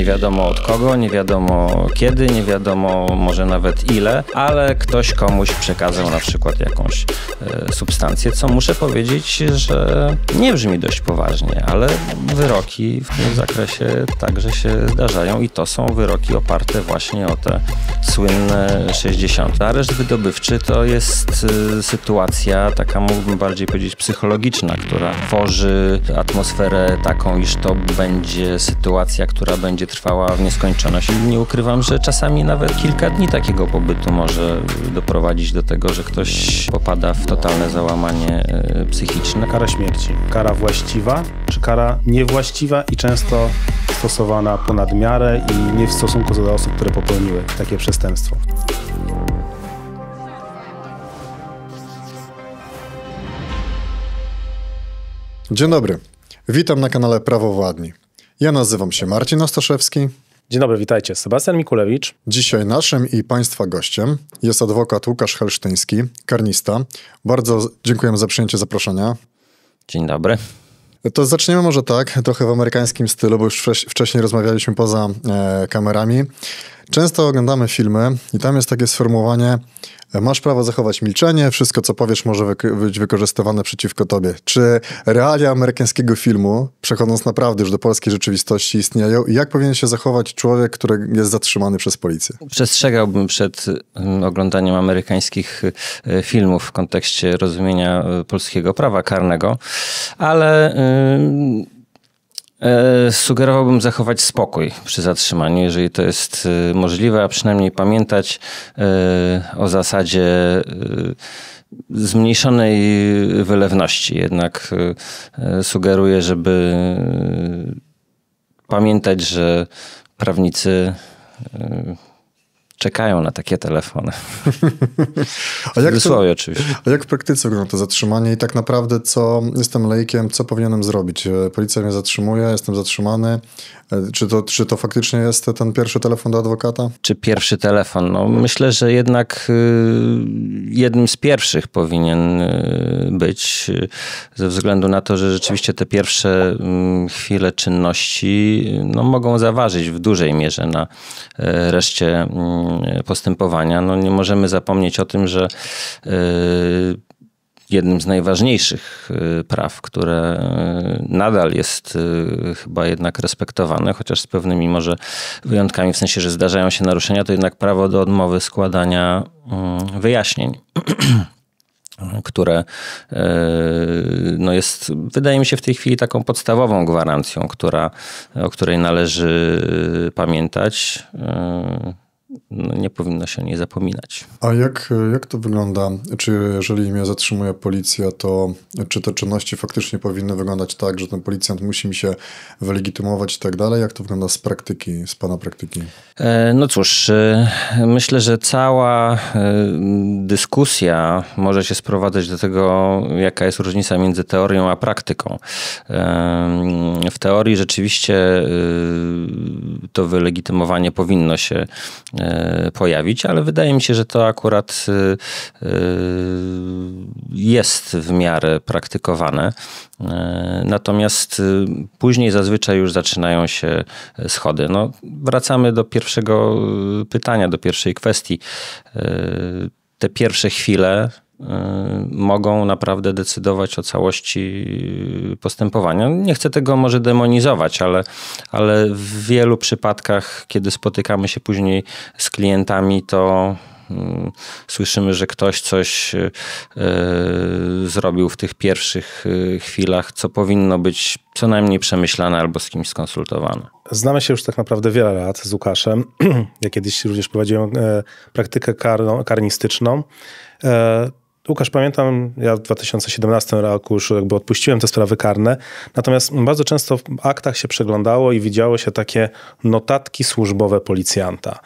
Nie wiadomo od kogo, nie wiadomo kiedy, nie wiadomo może nawet ile, ale ktoś komuś przekazał na przykład jakąś substancję, co muszę powiedzieć, że nie brzmi dość poważnie, ale wyroki w tym zakresie także się zdarzają i to są wyroki oparte właśnie o te słynne 60. Areszt wydobywczy to jest sytuacja taka, mógłbym bardziej powiedzieć, psychologiczna, która tworzy atmosferę taką, iż to będzie sytuacja, która będzie trwała w nieskończoność. I nie ukrywam, że czasami nawet kilka dni takiego pobytu może doprowadzić do tego, że ktoś popada w totalne załamanie psychiczne. Kara śmierci. Kara właściwa czy kara niewłaściwa i często stosowana ponad miarę i nie w stosunku do osób, które popełniły takie przestępstwo. Dzień dobry. Witam na kanale Prawo Władni. Ja nazywam się Marcin Ostaszewski. Dzień dobry, witajcie. Sebastian Mikulewicz. Dzisiaj naszym i Państwa gościem jest adwokat Łukasz Helsztyński, karnista. Bardzo dziękujemy za przyjęcie zaproszenia. Dzień dobry. To zaczniemy może tak, trochę w amerykańskim stylu, bo już wcześniej rozmawialiśmy poza kamerami. Często oglądamy filmy i tam jest takie sformułowanie: masz prawo zachować milczenie, wszystko co powiesz może być wykorzystywane przeciwko tobie. Czy realia amerykańskiego filmu, przechodząc naprawdę już do polskiej rzeczywistości, istnieją i jak powinien się zachować człowiek, który jest zatrzymany przez policję? Przestrzegałbym przed oglądaniem amerykańskich filmów w kontekście rozumienia polskiego prawa karnego, ale sugerowałbym zachować spokój przy zatrzymaniu, jeżeli to jest możliwe, a przynajmniej pamiętać o zasadzie zmniejszonej wylewności. Jednak sugeruję, żeby pamiętać, że prawnicy czekają na takie telefony. Oczywiście. A jak w praktyce wygląda to zatrzymanie i tak naprawdę jestem laikiem, co powinienem zrobić? Policja mnie zatrzymuje, jestem zatrzymany. Czy to faktycznie jest ten pierwszy telefon do adwokata? Czy pierwszy telefon? No, myślę, że jednak jednym z pierwszych powinien być, ze względu na to, że rzeczywiście te pierwsze chwile czynności mogą zaważyć w dużej mierze na reszcie postępowania. Nie możemy zapomnieć o tym, że jednym z najważniejszych praw, które nadal jest chyba jednak respektowane, chociaż z pewnymi może wyjątkami, w sensie, że zdarzają się naruszenia, to jednak prawo do odmowy składania wyjaśnień, które jest, wydaje mi się, w tej chwili taką podstawową gwarancją, o której należy pamiętać. Nie powinno się o niej zapominać. A jak to wygląda? Czy jeżeli mnie zatrzymuje policja, to czy te czynności faktycznie powinny wyglądać tak, że ten policjant musi mi się wylegitymować i tak dalej? Jak to wygląda z pana praktyki? No cóż, myślę, że cała dyskusja może się sprowadzać do tego, jaka jest różnica między teorią a praktyką. W teorii rzeczywiście to wylegitymowanie powinno się pojawić, ale wydaje mi się, że to akurat jest w miarę praktykowane. Natomiast później zazwyczaj już zaczynają się schody. Wracamy do pierwszego pytania, do pierwszej kwestii. Te pierwsze chwile mogą naprawdę decydować o całości postępowania. Nie chcę tego może demonizować, ale w wielu przypadkach, kiedy spotykamy się później z klientami, to słyszymy, że ktoś coś zrobił w tych pierwszych chwilach, co powinno być co najmniej przemyślane albo z kimś skonsultowane. Znamy się już tak naprawdę wiele lat z Łukaszem. Ja kiedyś również prowadziłem praktykę karnistyczną. Łukasz, pamiętam, ja w 2017 roku już jakby odpuściłem te sprawy karne, natomiast bardzo często w aktach się przeglądało i widziało się takie notatki służbowe policjanta.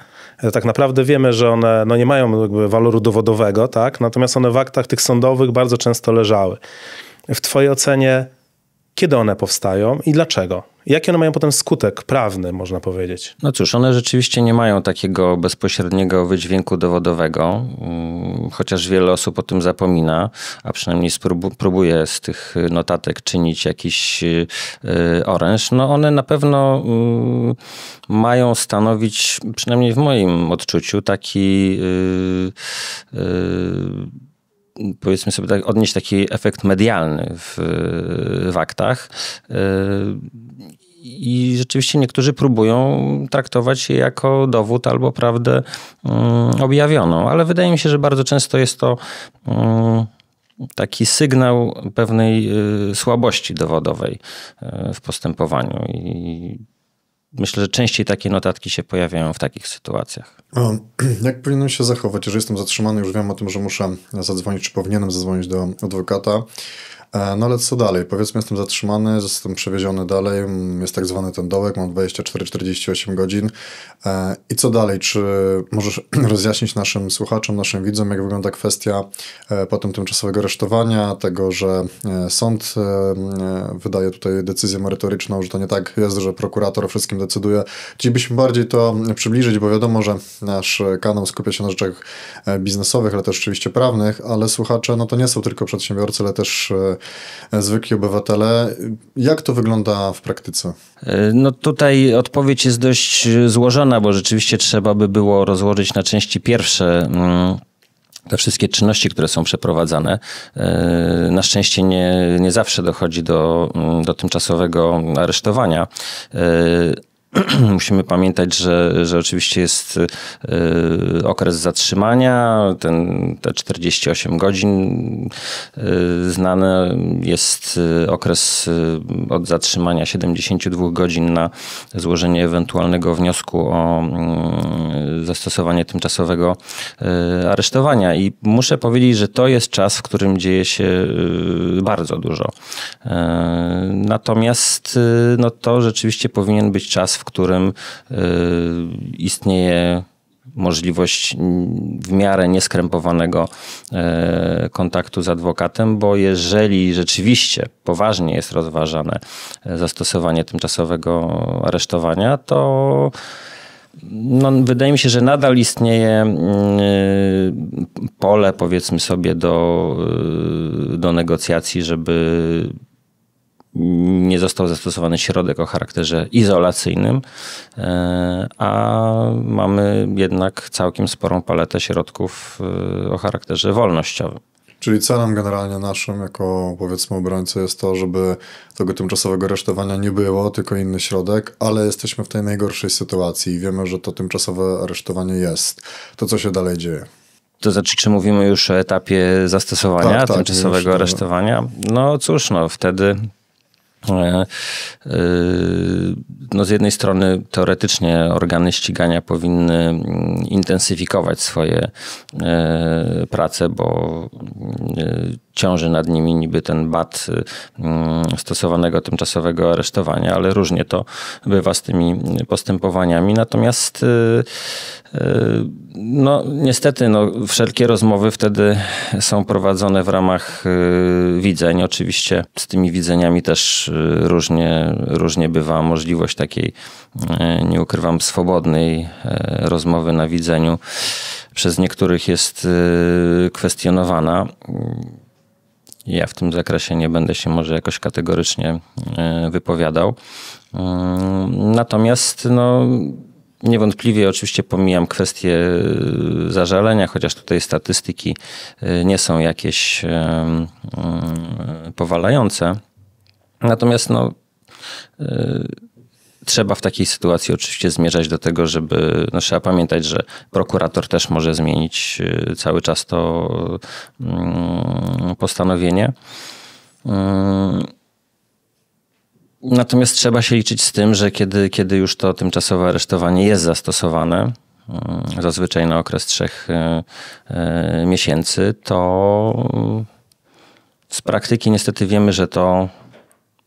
Tak naprawdę wiemy, że one nie mają jakby waloru dowodowego, tak? Natomiast one w aktach tych sądowych bardzo często leżały. W twojej ocenie, kiedy one powstają i dlaczego? Jaki one mają potem skutek prawny, można powiedzieć? No cóż, one rzeczywiście nie mają takiego bezpośredniego wydźwięku dowodowego, chociaż wiele osób o tym zapomina, a przynajmniej próbuje z tych notatek czynić jakiś oręż. No one na pewno mają stanowić, przynajmniej w moim odczuciu, taki powiedzmy sobie tak, odnieść taki efekt medialny w aktach. I rzeczywiście niektórzy próbują traktować je jako dowód albo prawdę objawioną, ale wydaje mi się, że bardzo często jest to taki sygnał pewnej słabości dowodowej w postępowaniu. I myślę, że częściej takie notatki się pojawiają w takich sytuacjach. Jak powinienem się zachować? Jeżeli jestem zatrzymany, już wiem o tym, że muszę zadzwonić, czy powinienem zadzwonić do adwokata. No ale co dalej? Powiedzmy, jestem zatrzymany, jestem przewieziony dalej, jest tak zwany ten dołek, mam 24-48 godzin. I co dalej? Czy możesz rozjaśnić naszym słuchaczom, naszym widzom, jak wygląda kwestia potem tymczasowego aresztowania, tego, że sąd wydaje tutaj decyzję merytoryczną, że to nie tak jest, że prokurator o wszystkim decyduje. Chcielibyśmy bardziej to przybliżyć, bo wiadomo, że nasz kanał skupia się na rzeczach biznesowych, ale też oczywiście prawnych, ale słuchacze, no to nie są tylko przedsiębiorcy, ale też zwykli obywatele. Jak to wygląda w praktyce? No tutaj odpowiedź jest dość złożona, bo rzeczywiście trzeba by było rozłożyć na części pierwsze te wszystkie czynności, które są przeprowadzane. Na szczęście nie zawsze dochodzi do tymczasowego aresztowania. Musimy pamiętać, że oczywiście jest okres zatrzymania, te 48 godzin. Znany jest okres od zatrzymania 72 godzin na złożenie ewentualnego wniosku o zastosowanie tymczasowego aresztowania. I muszę powiedzieć, że to jest czas, w którym dzieje się bardzo dużo. Natomiast no to rzeczywiście powinien być czas, w którym istnieje możliwość w miarę nieskrępowanego kontaktu z adwokatem, bo jeżeli rzeczywiście poważnie jest rozważane zastosowanie tymczasowego aresztowania, to no, wydaje mi się, że nadal istnieje pole, powiedzmy sobie, do negocjacji, żeby nie został zastosowany środek o charakterze izolacyjnym, a mamy jednak całkiem sporą paletę środków o charakterze wolnościowym. Czyli celem generalnie naszym, jako powiedzmy obrońcy, jest to, żeby tego tymczasowego aresztowania nie było, tylko inny środek, ale jesteśmy w tej najgorszej sytuacji i wiemy, że to tymczasowe aresztowanie jest. To co się dalej dzieje? To znaczy, czy mówimy już o etapie zastosowania tymczasowego aresztowania? No cóż, no wtedy no z jednej strony teoretycznie organy ścigania powinny intensyfikować swoje prace, bo ciąży nad nimi niby ten bat stosowanego tymczasowego aresztowania, ale różnie to bywa z tymi postępowaniami. Natomiast no niestety wszelkie rozmowy wtedy są prowadzone w ramach widzeń. Oczywiście z tymi widzeniami też różnie bywa możliwość takiej, nie ukrywam, swobodnej rozmowy na widzeniu przez niektórych jest kwestionowana. Ja w tym zakresie nie będę się może jakoś kategorycznie wypowiadał. Natomiast niewątpliwie oczywiście pomijam kwestię zażalenia, chociaż tutaj statystyki nie są jakieś powalające. Natomiast trzeba w takiej sytuacji oczywiście zmierzać do tego, żeby, trzeba pamiętać, że prokurator też może zmienić cały czas to postanowienie. Natomiast trzeba się liczyć z tym, że kiedy już to tymczasowe aresztowanie jest zastosowane, zazwyczaj na okres 3 miesięcy, to z praktyki niestety wiemy, że to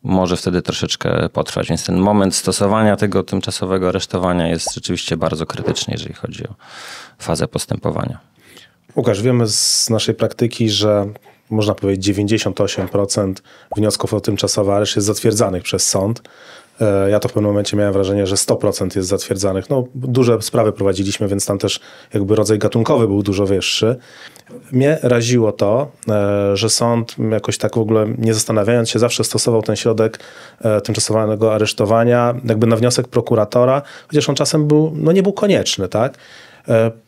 może wtedy troszeczkę potrwać, więc ten moment stosowania tego tymczasowego aresztowania jest rzeczywiście bardzo krytyczny, jeżeli chodzi o fazę postępowania. Łukasz, wiemy z naszej praktyki, że można powiedzieć 98% wniosków o tymczasowy areszt jest zatwierdzanych przez sąd. Ja to w pewnym momencie miałem wrażenie, że 100% jest zatwierdzanych. No, duże sprawy prowadziliśmy, więc tam też jakby rodzaj gatunkowy był dużo wyższy. Mnie raziło to, że sąd jakoś tak w ogóle nie zastanawiając się zawsze stosował ten środek tymczasowego aresztowania jakby na wniosek prokuratora, chociaż on czasem nie był konieczny, tak?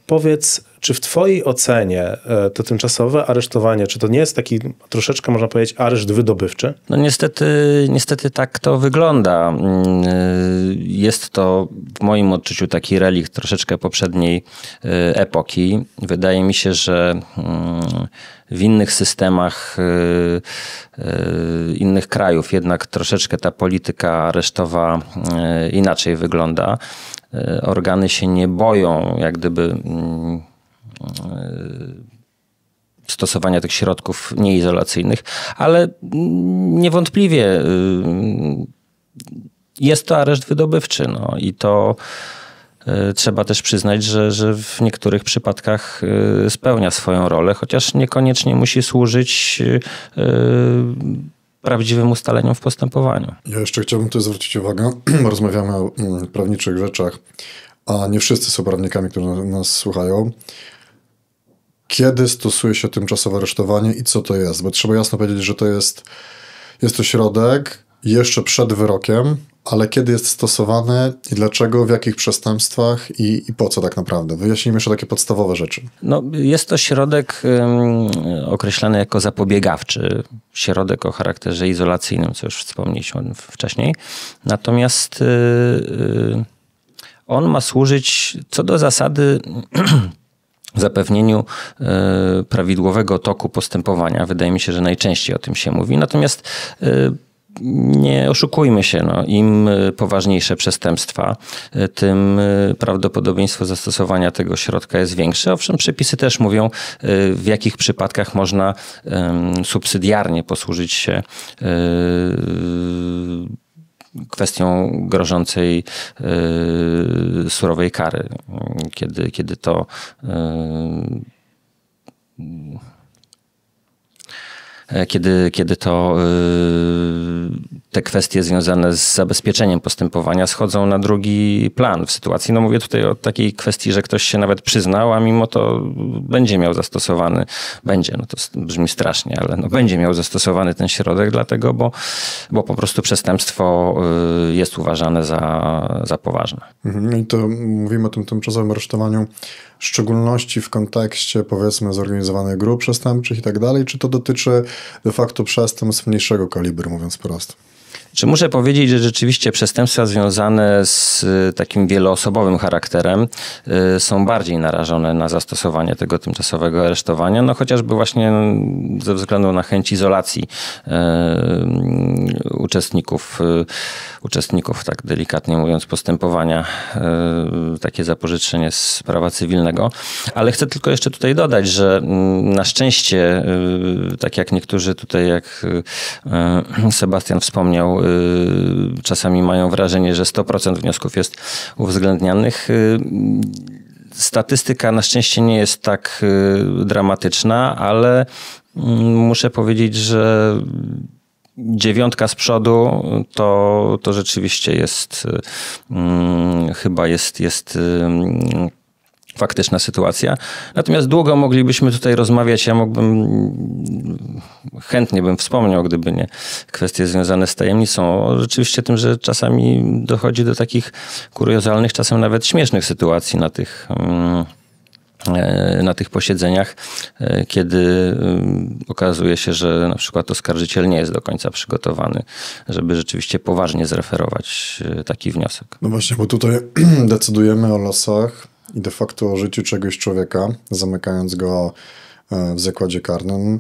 Powiedz, czy w twojej ocenie to tymczasowe aresztowanie, czy to nie jest taki troszeczkę, można powiedzieć, areszt wydobywczy? No niestety tak to wygląda. Jest to w moim odczuciu taki relikt troszeczkę poprzedniej epoki. Wydaje mi się, że w innych systemach innych krajów jednak troszeczkę ta polityka aresztowa inaczej wygląda. Organy się nie boją jak gdyby stosowania tych środków nieizolacyjnych, ale niewątpliwie jest to areszt wydobywczy. No i to trzeba też przyznać, że w niektórych przypadkach spełnia swoją rolę, chociaż niekoniecznie musi służyć prawdziwym ustaleniom w postępowaniu. Ja jeszcze chciałbym tu zwrócić uwagę, bo rozmawiamy o prawniczych rzeczach, a nie wszyscy są prawnikami, którzy nas słuchają. Kiedy stosuje się tymczasowe aresztowanie i co to jest? Bo trzeba jasno powiedzieć, że jest to środek jeszcze przed wyrokiem, ale kiedy jest stosowany i dlaczego, w jakich przestępstwach i po co tak naprawdę? Wyjaśnijmy jeszcze takie podstawowe rzeczy. No, jest to środek określany jako zapobiegawczy, środek o charakterze izolacyjnym, co już wspomnieliśmy wcześniej. Natomiast on ma służyć co do zasady zapewnieniu prawidłowego toku postępowania. Wydaje mi się, że najczęściej o tym się mówi. Natomiast nie oszukujmy się, no, im poważniejsze przestępstwa, tym prawdopodobieństwo zastosowania tego środka jest większe. Owszem, przepisy też mówią, w jakich przypadkach można subsydiarnie posłużyć się kwestią grożącej surowej kary, kiedy to te kwestie związane z zabezpieczeniem postępowania schodzą na drugi plan w sytuacji. No mówię tutaj o takiej kwestii, że ktoś się nawet przyznał, a mimo to będzie miał zastosowany, no to brzmi strasznie, ale no będzie miał zastosowany ten środek, dlatego, bo po prostu przestępstwo jest uważane za poważne. I to mówimy o tym tymczasowym aresztowaniu w szczególności w kontekście, powiedzmy, zorganizowanych grup przestępczych i tak dalej, czy to dotyczy de facto przestępstw mniejszego kalibru, mówiąc prosto? Czy muszę powiedzieć, że rzeczywiście przestępstwa związane z takim wieloosobowym charakterem są bardziej narażone na zastosowanie tego tymczasowego aresztowania, no chociażby właśnie ze względu na chęć izolacji uczestników, tak delikatnie mówiąc, postępowania, takie zapożyczenie z prawa cywilnego. Ale chcę tylko jeszcze tutaj dodać, że na szczęście, tak jak niektórzy tutaj, jak Sebastian wspomniał, czasami mają wrażenie, że 100% wniosków jest uwzględnianych. Statystyka na szczęście nie jest tak dramatyczna, ale muszę powiedzieć, że 9 z przodu to rzeczywiście jest chyba jest faktyczna sytuacja. Natomiast długo moglibyśmy tutaj rozmawiać. Ja chętnie bym wspomniał, gdyby nie kwestie związane z tajemnicą, o rzeczywiście tym, że czasami dochodzi do takich kuriozalnych, czasem nawet śmiesznych sytuacji na tych posiedzeniach, kiedy okazuje się, że na przykład oskarżyciel nie jest do końca przygotowany, żeby rzeczywiście poważnie zreferować taki wniosek. No właśnie, bo tutaj decydujemy o losach i de facto o życiu czegoś człowieka, zamykając go w zakładzie karnym.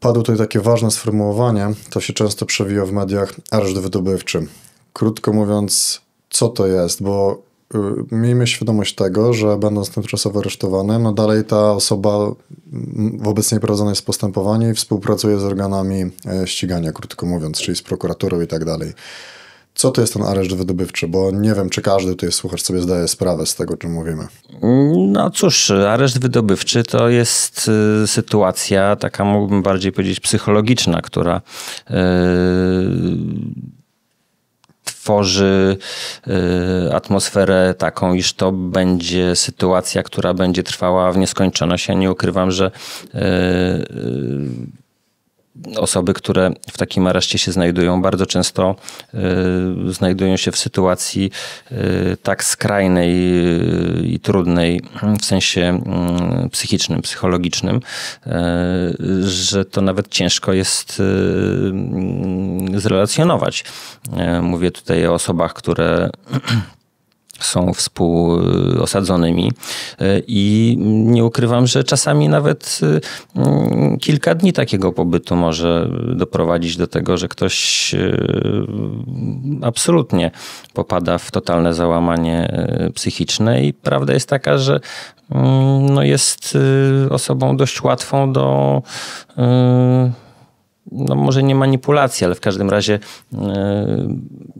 Padło tutaj takie ważne sformułowanie, to się często przewija w mediach, areszt wydobywczy. Krótko mówiąc, co to jest? Bo miejmy świadomość tego, że będąc tymczasowo aresztowanym, no dalej ta osoba wobec niej prowadzone jest postępowanie i współpracuje z organami ścigania, krótko mówiąc, czyli z prokuraturą i tak dalej. Co to jest ten areszt wydobywczy? Bo nie wiem, czy każdy tutaj słuchacz sobie zdaje sprawę z tego, o czym mówimy. No cóż, areszt wydobywczy to jest sytuacja taka, mógłbym bardziej powiedzieć, psychologiczna, która tworzy atmosferę taką, iż to będzie sytuacja, która będzie trwała w nieskończoność. Ja nie ukrywam, że osoby, które w takim areszcie się znajdują, bardzo często znajdują się w sytuacji tak skrajnej i trudnej w sensie psychicznym, psychologicznym, że to nawet ciężko jest zrelacjonować. Mówię tutaj o osobach, które są współosadzonymi i nie ukrywam, że czasami nawet kilka dni takiego pobytu może doprowadzić do tego, że ktoś absolutnie popada w totalne załamanie psychiczne i prawda jest taka, że no jest osobą dość łatwą do no może nie manipulacji, ale w każdym razie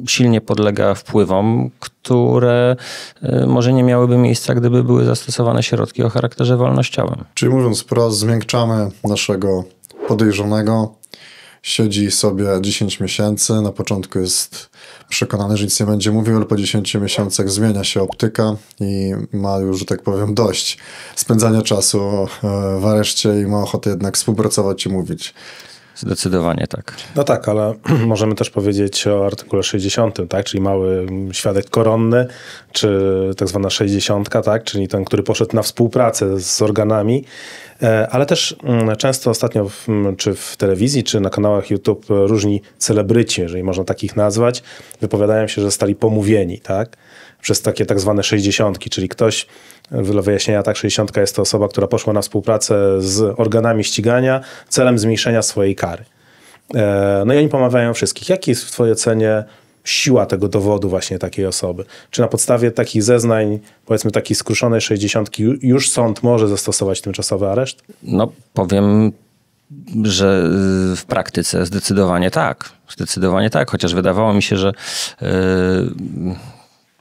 silnie podlega wpływom, które może nie miałyby miejsca, gdyby były zastosowane środki o charakterze wolnościowym. Czyli mówiąc wprost, zmiękczamy naszego podejrzanego, siedzi sobie 10 miesięcy, na początku jest przekonany, że nic nie będzie mówił, ale po 10 miesiącach zmienia się optyka i ma już, że tak powiem, dość spędzania czasu w areszcie i ma ochotę jednak współpracować i mówić. Zdecydowanie tak. No tak, ale możemy też powiedzieć o artykule 60, tak? Czyli mały świadek koronny, czy tak zwana 60, tak? Czyli ten, który poszedł na współpracę z organami. Ale też często ostatnio czy w telewizji, czy na kanałach YouTube różni celebryci, jeżeli można takich nazwać, wypowiadają się, że zostali pomówieni, tak? Przez takie tak zwane 60, czyli ktoś, dla wyjaśnienia, tak, 60 jest to osoba, która poszła na współpracę z organami ścigania celem zmniejszenia swojej kary. No i oni pomawiają wszystkich. Jaki jest w twojej ocenie siła tego dowodu właśnie takiej osoby? Czy na podstawie takich zeznań, powiedzmy takiej skruszonej 60 już sąd może zastosować tymczasowy areszt? No powiem, że w praktyce zdecydowanie tak. Zdecydowanie tak, chociaż wydawało mi się, że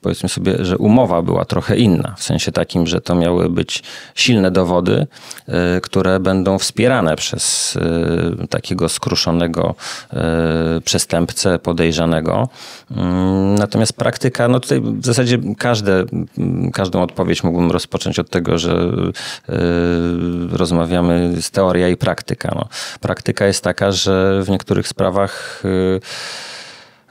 powiedzmy sobie, że umowa była trochę inna, w sensie takim, że to miały być silne dowody, które będą wspierane przez takiego skruszonego przestępcę, podejrzanego. Natomiast praktyka, no tutaj w zasadzie każdą odpowiedź mógłbym rozpocząć od tego, że rozmawiamy z teoria i praktyka. No, praktyka jest taka, że w niektórych sprawach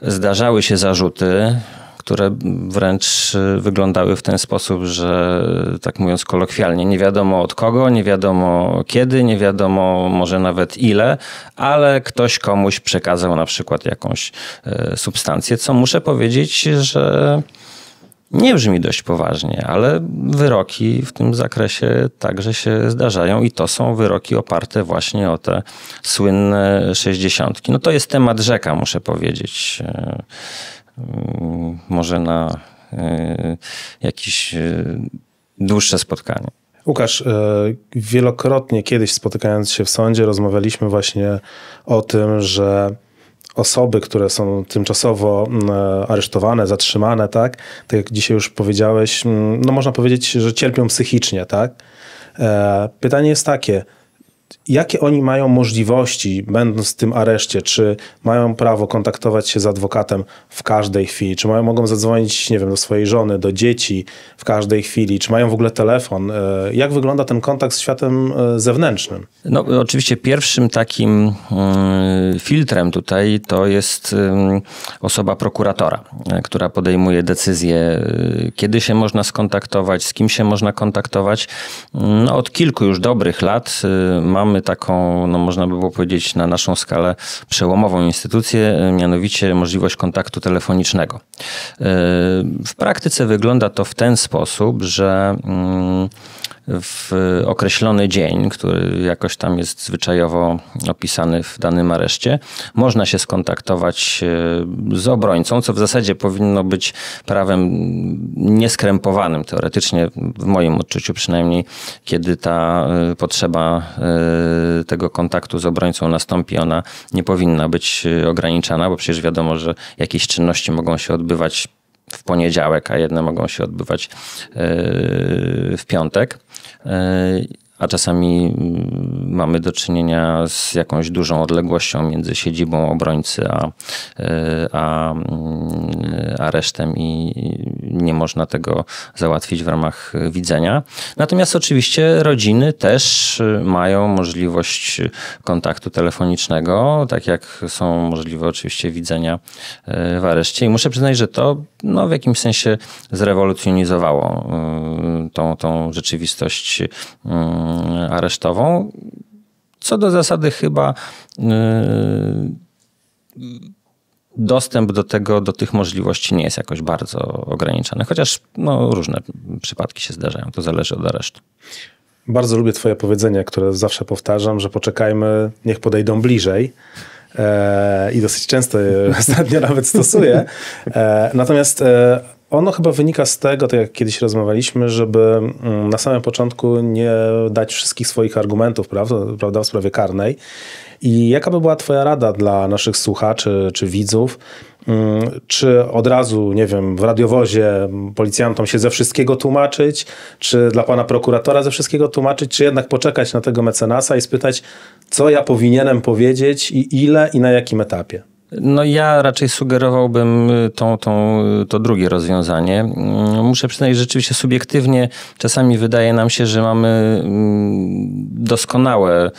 zdarzały się zarzuty, które wręcz wyglądały w ten sposób, że tak mówiąc kolokwialnie, nie wiadomo od kogo, nie wiadomo kiedy, nie wiadomo może nawet ile, ale ktoś komuś przekazał na przykład jakąś substancję, co muszę powiedzieć, że nie brzmi dość poważnie, ale wyroki w tym zakresie także się zdarzają i to są wyroki oparte właśnie o te słynne 60. No to jest temat rzeka, muszę powiedzieć. Może na jakieś dłuższe spotkanie. Łukasz, wielokrotnie kiedyś spotykając się w sądzie rozmawialiśmy właśnie o tym, że osoby, które są tymczasowo aresztowane, zatrzymane, tak jak dzisiaj już powiedziałeś, no można powiedzieć, że cierpią psychicznie, tak? Pytanie jest takie, jakie oni mają możliwości, będąc w tym areszcie? Czy mają prawo kontaktować się z adwokatem w każdej chwili? Czy mogą zadzwonić, nie wiem, do swojej żony, do dzieci w każdej chwili? Czy mają w ogóle telefon? Jak wygląda ten kontakt z światem zewnętrznym? No oczywiście pierwszym takim filtrem tutaj to jest osoba prokuratora, która podejmuje decyzję, kiedy się można skontaktować, z kim się można kontaktować. No, od kilku już dobrych lat mamy taką, no można by było powiedzieć, na naszą skalę przełomową instytucję, mianowicie możliwość kontaktu telefonicznego. W praktyce wygląda to w ten sposób, że w określony dzień, który jakoś tam jest zwyczajowo opisany w danym areszcie, można się skontaktować z obrońcą, co w zasadzie powinno być prawem nieskrępowanym teoretycznie, w moim odczuciu przynajmniej, kiedy ta potrzeba tego kontaktu z obrońcą nastąpi, ona nie powinna być ograniczana, bo przecież wiadomo, że jakieś czynności mogą się odbywać w poniedziałek, a jedne mogą się odbywać w piątek. A czasami mamy do czynienia z jakąś dużą odległością między siedzibą obrońcy a aresztem i nie można tego załatwić w ramach widzenia. Natomiast oczywiście rodziny też mają możliwość kontaktu telefonicznego, tak jak są możliwe oczywiście widzenia w areszcie. I muszę przyznać, że to w jakimś sensie zrewolucjonizowało tą rzeczywistość aresztową. Co do zasady chyba dostęp do tych możliwości nie jest jakoś bardzo ograniczany, chociaż różne przypadki się zdarzają. To zależy od aresztu. Bardzo lubię twoje powiedzenie, które zawsze powtarzam, że poczekajmy, niech podejdą bliżej. I dosyć często je ostatnio nawet stosuję. Natomiast ono chyba wynika z tego, tak jak kiedyś rozmawialiśmy, żeby na samym początku nie dać wszystkich swoich argumentów, prawda, w sprawie karnej. I jaka by była twoja rada dla naszych słuchaczy czy widzów? Czy od razu, nie wiem, w radiowozie policjantom się ze wszystkiego tłumaczyć? Czy dla pana prokuratora ze wszystkiego tłumaczyć? Czy jednak poczekać na tego mecenasa i spytać, co ja powinienem powiedzieć i ile i na jakim etapie? Ja raczej sugerowałbym to drugie rozwiązanie. Muszę przyznać, że rzeczywiście subiektywnie czasami wydaje nam się, że mamy doskonałe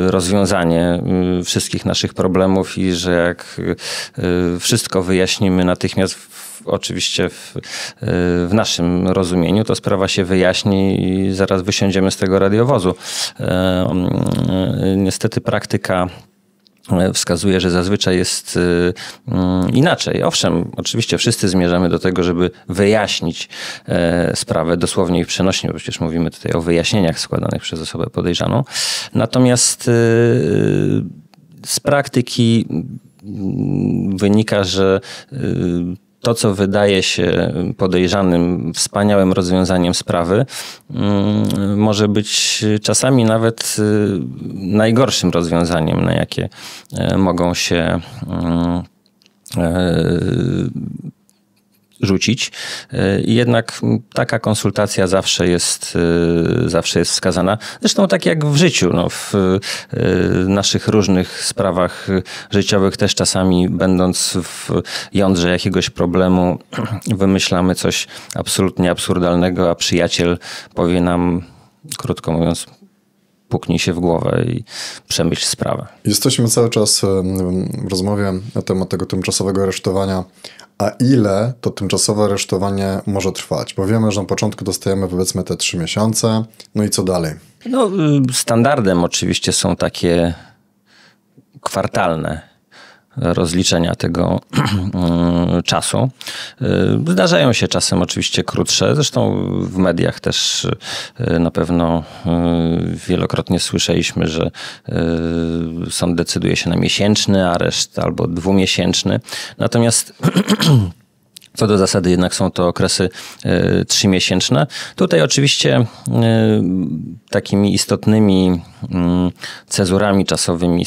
rozwiązanie wszystkich naszych problemów i że jak wszystko wyjaśnimy natychmiast, oczywiście w naszym rozumieniu, to sprawa się wyjaśni i zaraz wysiądziemy z tego radiowozu. Niestety praktyka wskazuje, że zazwyczaj jest inaczej. Owszem, oczywiście wszyscy zmierzamy do tego, żeby wyjaśnić sprawę dosłownie i przenośnie, bo przecież mówimy tutaj o wyjaśnieniach składanych przez osobę podejrzaną. Natomiast z praktyki wynika, że to, co wydaje się podejrzanym, wspaniałym rozwiązaniem sprawy, może być czasami nawet najgorszym rozwiązaniem, na jakie mogą się rzucić. Jednak taka konsultacja zawsze jest wskazana. Zresztą tak jak w życiu, w naszych różnych sprawach życiowych też czasami będąc w jądrze jakiegoś problemu wymyślamy coś absolutnie absurdalnego, a przyjaciel powie nam, krótko mówiąc, puknij się w głowę i przemyśl sprawę. Jesteśmy cały czas w rozmowie na temat tego tymczasowego aresztowania. A ile to tymczasowe aresztowanie może trwać? Bo wiemy, że na początku dostajemy powiedzmy te 3 miesiące. No i co dalej? Standardem oczywiście są takie kwartalne rozliczenia tego czasu. Zdarzają się czasem oczywiście krótsze. Zresztą w mediach też na pewno wielokrotnie słyszeliśmy, że sąd decyduje się na miesięczny areszt albo 2-miesięczny. Natomiast co do zasady jednak są to okresy 3-miesięczne. Tutaj oczywiście takimi istotnymi cezurami czasowymi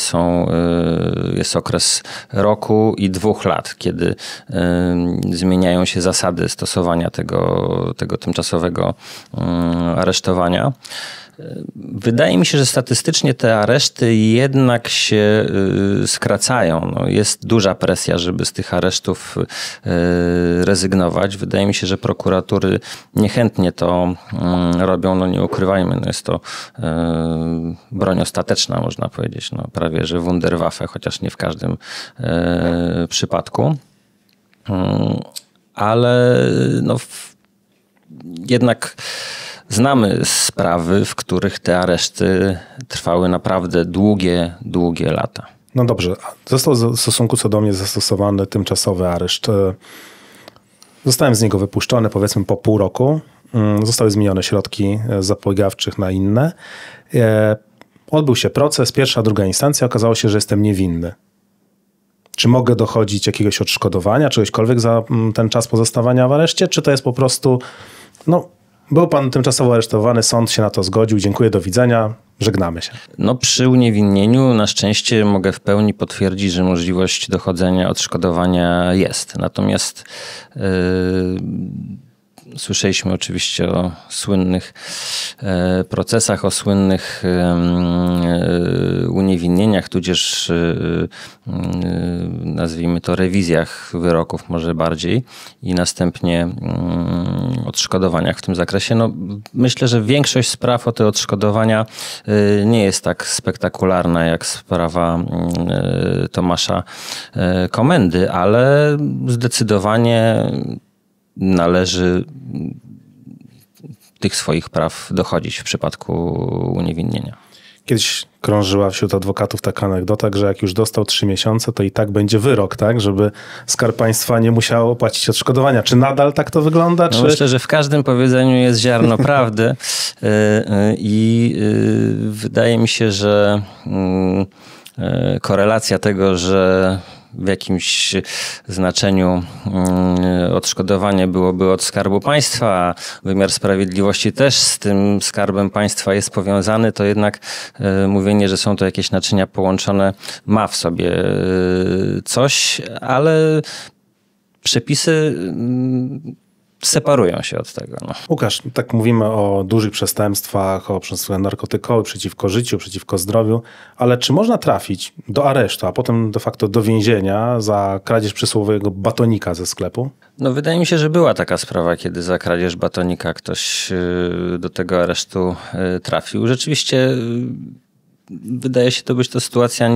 jest okres roku i 2 lat, kiedy zmieniają się zasady stosowania tego tymczasowego aresztowania. Wydaje mi się, że statystycznie te areszty jednak się skracają. Jest duża presja, żeby z tych aresztów rezygnować. Wydaje mi się, że prokuratury niechętnie to robią. Nie ukrywajmy, jest to broń ostateczna, można powiedzieć. Prawie że Wunderwaffe, chociaż nie w każdym przypadku. Ale jednak znamy sprawy, w których te areszty trwały naprawdę długie lata. No dobrze, został w stosunku co do mnie zastosowany tymczasowy areszt. Zostałem z niego wypuszczony powiedzmy po pół roku. zostały zmienione środki zapobiegawczych na inne. Odbył się proces, pierwsza, druga instancja, okazało się, że jestem niewinny. Czy mogę dochodzić jakiegoś odszkodowania, czegośkolwiek za ten czas pozostawania w areszcie, czy to jest po prostu, był pan tymczasowo aresztowany, sąd się na to zgodził, dziękuję, do widzenia, żegnamy się. Przy uniewinnieniu na szczęście mogę w pełni potwierdzić, że możliwość dochodzenia odszkodowania jest. Natomiast słyszeliśmy oczywiście o słynnych procesach, o słynnych uniewinnieniach, tudzież nazwijmy to rewizjach wyroków może bardziej i następnie odszkodowaniach w tym zakresie. Myślę, że większość spraw o te odszkodowania nie jest tak spektakularna jak sprawa Tomasza Komendy, ale zdecydowanie należy tych swoich praw dochodzić w przypadku uniewinnienia. Kiedyś krążyła wśród adwokatów taka anegdota, że jak już dostał 3 miesiące, to i tak będzie wyrok, tak? Żeby Skarb Państwa nie musiał opłacić odszkodowania. Czy nadal tak to wygląda? Myślę, że w każdym powiedzeniu jest ziarno prawdy i wydaje mi się, że korelacja tego, że w jakimś znaczeniu odszkodowanie byłoby od Skarbu Państwa, a wymiar sprawiedliwości też z tym Skarbem Państwa jest powiązany, to jednak mówienie, że są to jakieś naczynia połączone, ma w sobie coś, ale przepisy separują się od tego. Łukasz, tak mówimy o dużych przestępstwach, o przestępstwach narkotykowych, przeciwko życiu, przeciwko zdrowiu, ale czy można trafić do aresztu, a potem de facto do więzienia za kradzież przysłowiowego batonika ze sklepu? Wydaje mi się, że była taka sprawa, kiedy za kradzież batonika ktoś do tego aresztu trafił. Rzeczywiście wydaje się to być sytuacja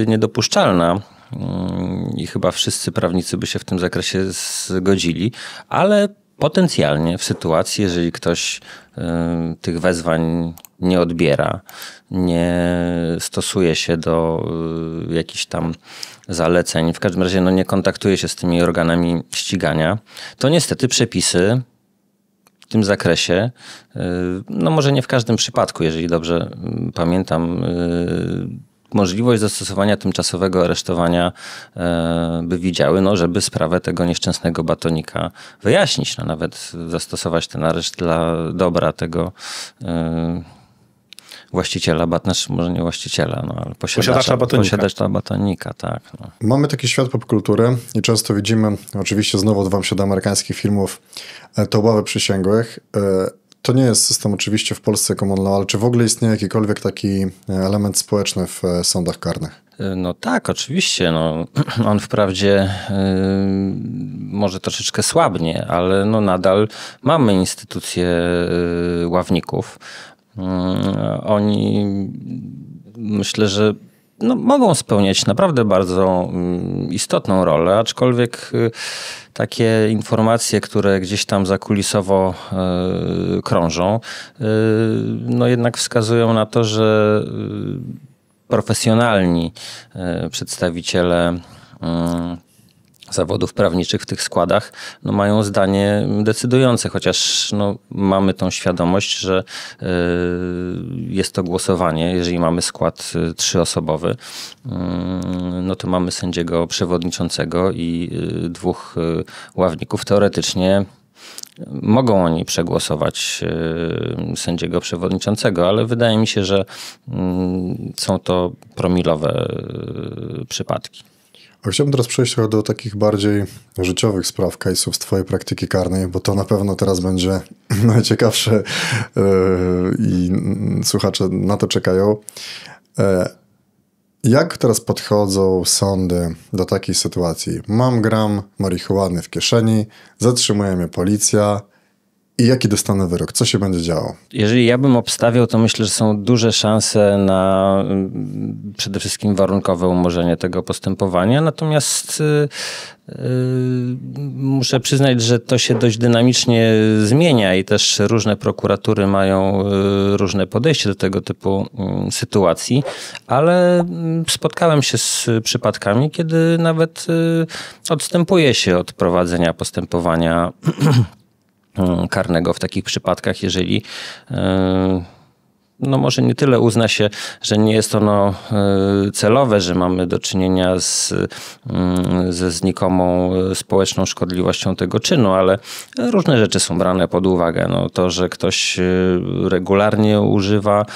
niedopuszczalna. I chyba wszyscy prawnicy by się w tym zakresie zgodzili, ale potencjalnie w sytuacji, jeżeli ktoś tych wezwań nie odbiera, nie stosuje się do jakichś tam zaleceń, w każdym razie nie kontaktuje się z tymi organami ścigania, to niestety przepisy w tym zakresie, może nie w każdym przypadku, jeżeli dobrze pamiętam, możliwość zastosowania tymczasowego aresztowania by widziały, żeby sprawę tego nieszczęsnego batonika wyjaśnić. Nawet zastosować ten areszt dla dobra tego właściciela, może nie właściciela, ale posiadacza batonika. Tak, Mamy taki świat popkultury i często widzimy, oczywiście znowu odwołam się do amerykańskich filmów, to ławy przysięgłych. To nie jest system oczywiście w Polsce common law, ale czy w ogóle istnieje jakikolwiek taki element społeczny w sądach karnych? Tak, oczywiście. On wprawdzie może troszeczkę słabnie, ale nadal mamy instytucję ławników. Oni myślę, że mogą spełniać naprawdę bardzo istotną rolę, aczkolwiek takie informacje, które gdzieś tam zakulisowo krążą, jednak wskazują na to, że profesjonalni przedstawiciele zawodów prawniczych w tych składach mają zdanie decydujące, chociaż mamy tą świadomość, że jest to głosowanie. Jeżeli mamy skład 3-osobowy, to mamy sędziego przewodniczącego i 2 ławników. Teoretycznie mogą oni przegłosować sędziego przewodniczącego, ale wydaje mi się, że są to promilowe przypadki. A chciałbym teraz przejść trochę do takich bardziej życiowych spraw, case'ów z twojej praktyki karnej, bo to na pewno teraz będzie najciekawsze i słuchacze na to czekają. Jak teraz podchodzą sądy do takiej sytuacji? Mam gram marihuany w kieszeni, zatrzymuje mnie policja i jaki dostanę wyrok? Co się będzie działo? Jeżeli ja bym obstawiał, to myślę, że są duże szanse na przede wszystkim warunkowe umorzenie tego postępowania. Natomiast muszę przyznać, że to się dość dynamicznie zmienia i też różne prokuratury mają różne podejście do tego typu sytuacji, ale spotkałem się z przypadkami, kiedy nawet odstępuje się od prowadzenia postępowania karnego w takich przypadkach, jeżeli no może nie tyle uzna się, że nie jest ono celowe, że mamy do czynienia ze znikomą społeczną szkodliwością tego czynu, ale różne rzeczy są brane pod uwagę. No, to, że ktoś regularnie używa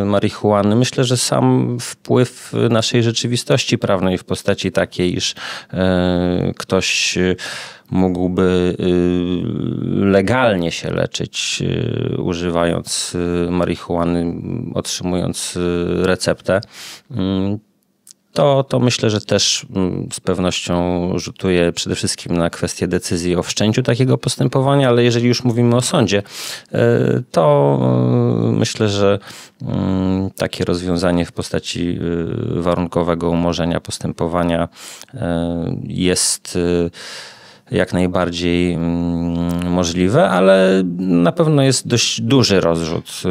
marihuany, myślę, że sam wpływ naszej rzeczywistości prawnej w postaci takiej, iż ktoś mógłby legalnie się leczyć, używając marihuany, otrzymując receptę, to myślę, że też z pewnością rzutuje przede wszystkim na kwestię decyzji o wszczęciu takiego postępowania, ale jeżeli już mówimy o sądzie, to myślę, że takie rozwiązanie w postaci warunkowego umorzenia postępowania jest jak najbardziej możliwe, ale na pewno jest dość duży rozrzut,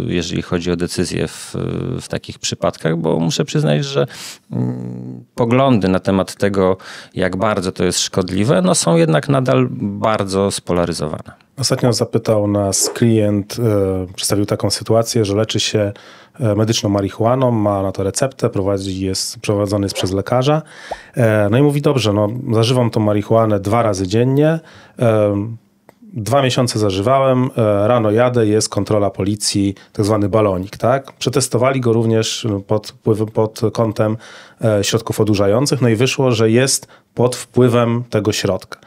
jeżeli chodzi o decyzje w takich przypadkach, bo muszę przyznać, że poglądy na temat tego, jak bardzo to jest szkodliwe, no są jednak nadal bardzo spolaryzowane. Ostatnio zapytał nas klient, przedstawił taką sytuację, że leczy się medyczną marihuaną, ma na to receptę, prowadzony jest przez lekarza. No i mówi, dobrze, no zażywam tą marihuanę 2 razy dziennie, 2 miesiące zażywałem, rano jadę, jest kontrola policji, tak zwany balonik, tak? Przetestowali go również pod kątem środków odurzających, no i wyszło, że jest pod wpływem tego środka.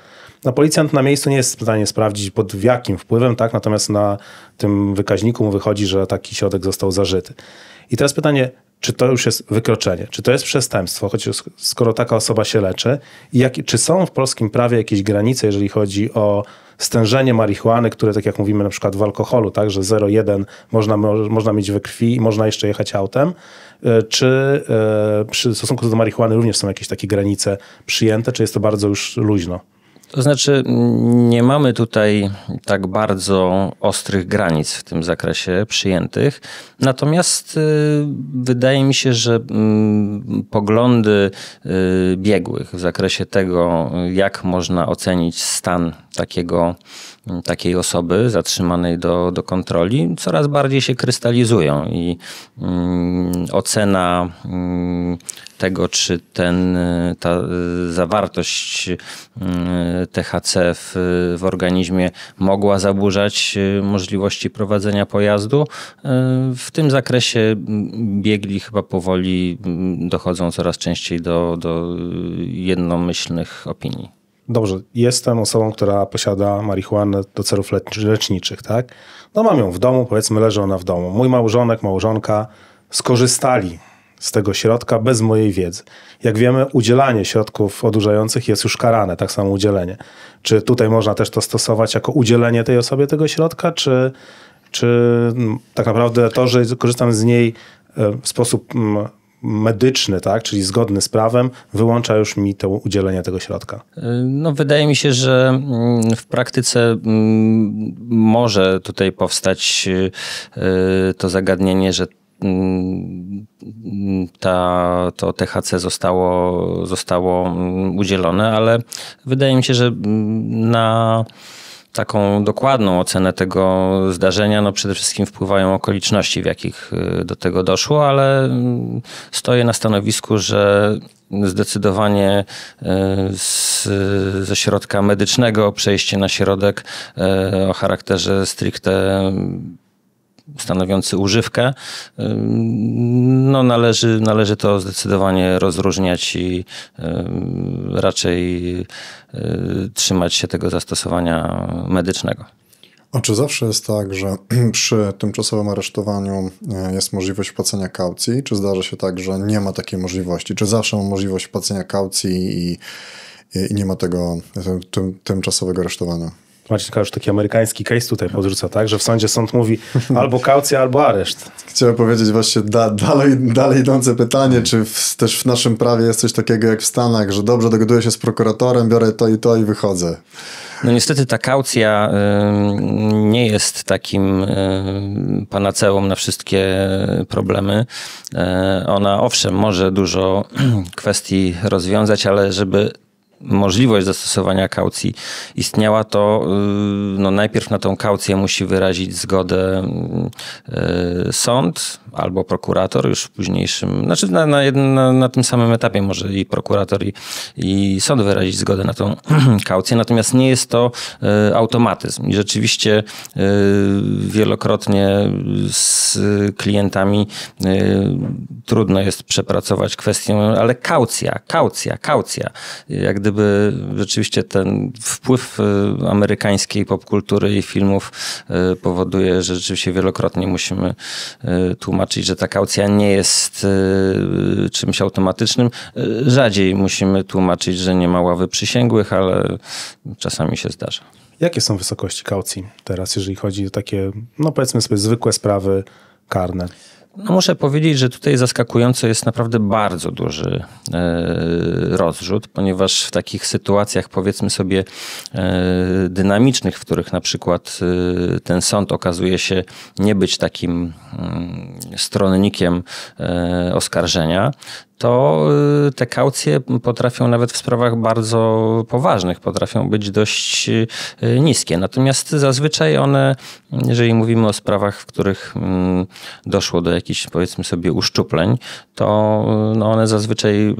No, policjant na miejscu nie jest w stanie sprawdzić pod jakim wpływem, tak? Natomiast na tym wykaźniku mu wychodzi, że taki środek został zażyty. I teraz pytanie, czy to już jest wykroczenie, czy to jest przestępstwo, chociaż skoro taka osoba się leczy i czy są w polskim prawie jakieś granice, jeżeli chodzi o stężenie marihuany, które tak jak mówimy na przykład w alkoholu, tak, że 0,1 można mieć we krwi i można jeszcze jechać autem, czy przy stosunku do marihuany również są jakieś takie granice przyjęte, czy jest to bardzo już luźno? To znaczy nie mamy tutaj tak bardzo ostrych granic w tym zakresie przyjętych. Natomiast wydaje mi się, że poglądy biegłych w zakresie tego, jak można ocenić stan takiej osoby zatrzymanej do kontroli, coraz bardziej się krystalizują i ocena tego, czy ta zawartość THC w organizmie mogła zaburzać możliwości prowadzenia pojazdu. W tym zakresie biegli chyba powoli dochodzą coraz częściej do jednomyślnych opinii. Dobrze, jestem osobą, która posiada marihuanę do celów leczniczych, tak? No mam ją w domu, powiedzmy leży ona w domu. Mój małżonek, małżonka skorzystali z tego środka bez mojej wiedzy. Jak wiemy, udzielanie środków odurzających jest już karane, tak samo udzielenie. Czy tutaj można też to stosować jako udzielenie tej osobie tego środka, czy tak naprawdę to, że korzystam z niej w sposób medyczny, tak, czyli zgodny z prawem, wyłącza już mi to udzielenie tego środka? No, wydaje mi się, że w praktyce może tutaj powstać to zagadnienie, że to THC zostało udzielone, ale wydaje mi się, że na taką dokładną ocenę tego zdarzenia, no przede wszystkim wpływają okoliczności, w jakich do tego doszło, ale stoję na stanowisku, że zdecydowanie ze środka medycznego przejście na środek o charakterze stricte stanowiący używkę, no należy to zdecydowanie rozróżniać i raczej trzymać się tego zastosowania medycznego. A czy zawsze jest tak, że przy tymczasowym aresztowaniu jest możliwość wpłacenia kaucji? Czy zdarza się tak, że nie ma takiej możliwości? Czy zawsze ma możliwość wpłacenia kaucji i nie ma tego tymczasowego aresztowania? Marcin już taki amerykański case tutaj podrzuca, tak? Że w sądzie sąd mówi albo kaucja, albo areszt. Chciałem powiedzieć właśnie dalej idące pytanie, czy też w naszym prawie jest coś takiego jak w Stanach, że dobrze dogaduję się z prokuratorem, biorę to i wychodzę. No niestety ta kaucja nie jest takim panaceum na wszystkie problemy. Ona owszem może dużo kwestii rozwiązać, ale żeby możliwość zastosowania kaucji istniała, to no, najpierw na tą kaucję musi wyrazić zgodę sąd albo prokurator już w późniejszym, znaczy na tym samym etapie może i prokurator i sąd wyrazić zgodę na tą kaucję, natomiast nie jest to automatyzm i rzeczywiście wielokrotnie z klientami trudno jest przepracować kwestię, ale kaucja. Jak gdyby rzeczywiście ten wpływ amerykańskiej popkultury i filmów powoduje, że rzeczywiście wielokrotnie musimy tłumaczyć, że ta kaucja nie jest czymś automatycznym. Rzadziej musimy tłumaczyć, że nie ma ławy przysięgłych, ale czasami się zdarza. Jakie są wysokości kaucji teraz, jeżeli chodzi o takie, no powiedzmy sobie, zwykłe sprawy karne? No muszę powiedzieć, że tutaj zaskakująco jest naprawdę bardzo duży rozrzut, ponieważ w takich sytuacjach, powiedzmy sobie, dynamicznych, w których na przykład ten sąd okazuje się nie być takim stronnikiem oskarżenia, to te kaucje potrafią nawet w sprawach bardzo poważnych, potrafią być dość niskie. Natomiast zazwyczaj one, jeżeli mówimy o sprawach, w których doszło do jakichś, powiedzmy sobie, uszczupleń, to no one zazwyczaj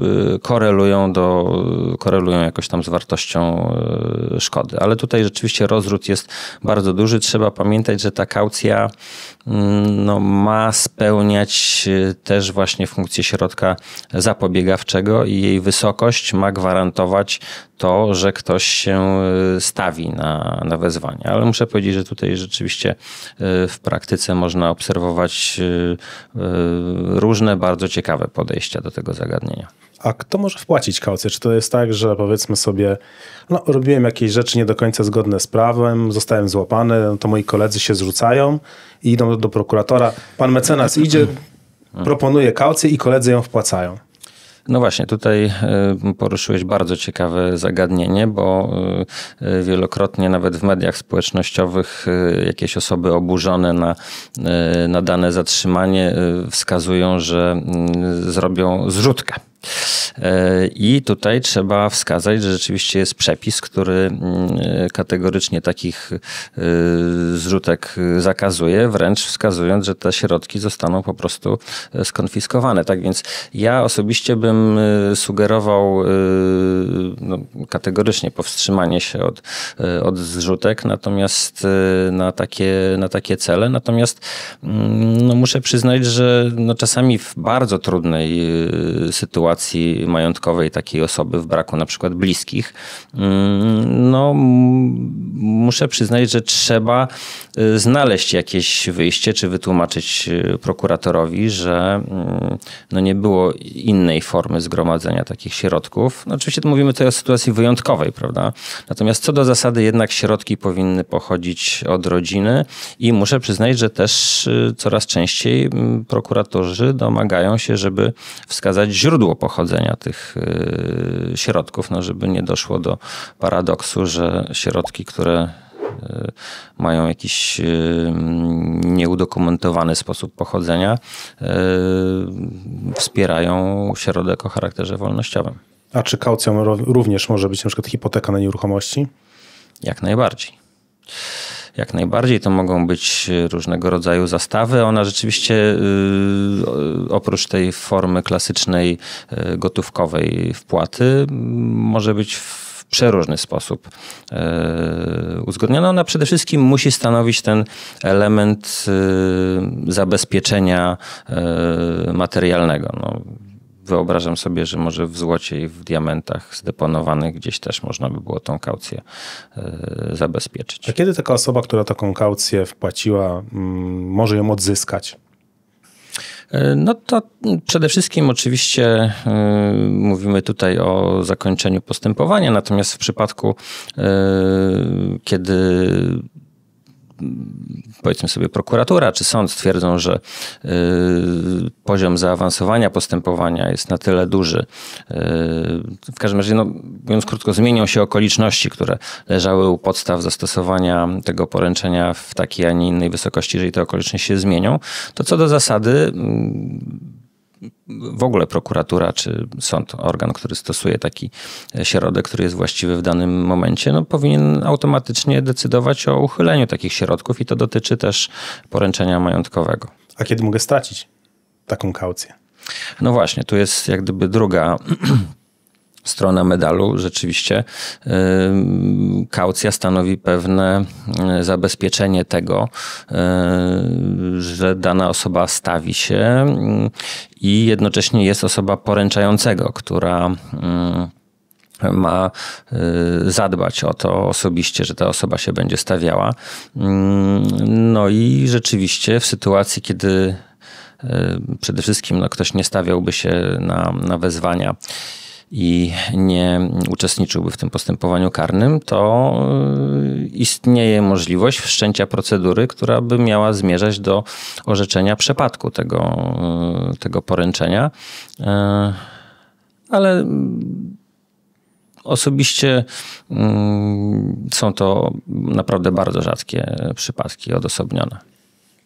korelują jakoś tam z wartością szkody. Ale tutaj rzeczywiście rozrzut jest bardzo duży. Trzeba pamiętać, że ta kaucja no, ma spełniać też właśnie funkcję środka zapobiegawczego i jej wysokość ma gwarantować to, że ktoś się stawi na wezwanie. Ale muszę powiedzieć, że tutaj rzeczywiście w praktyce można obserwować różne bardzo ciekawe podejścia do tego zagadnienia. A kto może wpłacić kaucję? Czy to jest tak, że powiedzmy sobie, no robiłem jakieś rzeczy nie do końca zgodne z prawem, zostałem złapany, no to moi koledzy się zrzucają i idą do prokuratora. Pan mecenas idzie, proponuje kaucję i koledzy ją wpłacają. No właśnie, tutaj poruszyłeś bardzo ciekawe zagadnienie, bo wielokrotnie nawet w mediach społecznościowych jakieś osoby oburzone na dane zatrzymanie wskazują, że zrobią zrzutkę. I tutaj trzeba wskazać, że rzeczywiście jest przepis, który kategorycznie takich zrzutek zakazuje, wręcz wskazując, że te środki zostaną po prostu skonfiskowane. Tak więc ja osobiście bym sugerował no, kategorycznie powstrzymanie się od zrzutek, natomiast na takie cele. Natomiast no, muszę przyznać, że no, czasami w bardzo trudnej sytuacji majątkowej takiej osoby w braku na przykład bliskich, no muszę przyznać, że trzeba znaleźć jakieś wyjście, czy wytłumaczyć prokuratorowi, że no nie było innej formy zgromadzenia takich środków. No oczywiście to mówimy tutaj o sytuacji wyjątkowej, prawda? Natomiast co do zasady jednak środki powinny pochodzić od rodziny i muszę przyznać, że też coraz częściej prokuratorzy domagają się, żeby wskazać źródło pochodzenia tych środków, no żeby nie doszło do paradoksu, że środki, które mają jakiś nieudokumentowany sposób pochodzenia, wspierają środek o charakterze wolnościowym. A czy kaucją również może być na przykład hipoteka na nieruchomości? Jak najbardziej. Jak najbardziej to mogą być różnego rodzaju zastawy. Ona rzeczywiście oprócz tej formy klasycznej gotówkowej wpłaty może być w przeróżny sposób uzgodniona. Ona przede wszystkim musi stanowić ten element zabezpieczenia materialnego. No, wyobrażam sobie, że może w złocie i w diamentach zdeponowanych gdzieś też można by było tą kaucję zabezpieczyć. A kiedy taka osoba, która taką kaucję wpłaciła, może ją odzyskać? No to przede wszystkim oczywiście mówimy tutaj o zakończeniu postępowania, natomiast w przypadku, kiedy powiedzmy sobie prokuratura czy sąd stwierdzą, że poziom zaawansowania postępowania jest na tyle duży. W każdym razie, no, mówiąc krótko, zmienią się okoliczności, które leżały u podstaw zastosowania tego poręczenia w takiej, a nie innej wysokości. Jeżeli te okoliczności się zmienią, to co do zasady w ogóle prokuratura czy sąd, organ, który stosuje taki środek, który jest właściwy w danym momencie, no powinien automatycznie decydować o uchyleniu takich środków i to dotyczy też poręczenia majątkowego. A kiedy mogę stracić taką kaucję? No właśnie, tu jest jak gdyby druga strona medalu. Rzeczywiście kaucja stanowi pewne zabezpieczenie tego, że dana osoba stawi się i jednocześnie jest osoba poręczającego, która ma zadbać o to osobiście, że ta osoba się będzie stawiała. No i rzeczywiście w sytuacji, kiedy przede wszystkim ktoś nie stawiałby się na wezwania i nie uczestniczyłby w tym postępowaniu karnym, to istnieje możliwość wszczęcia procedury, która by miała zmierzać do orzeczenia przepadku tego poręczenia. Ale osobiście są to naprawdę bardzo rzadkie przypadki odosobnione.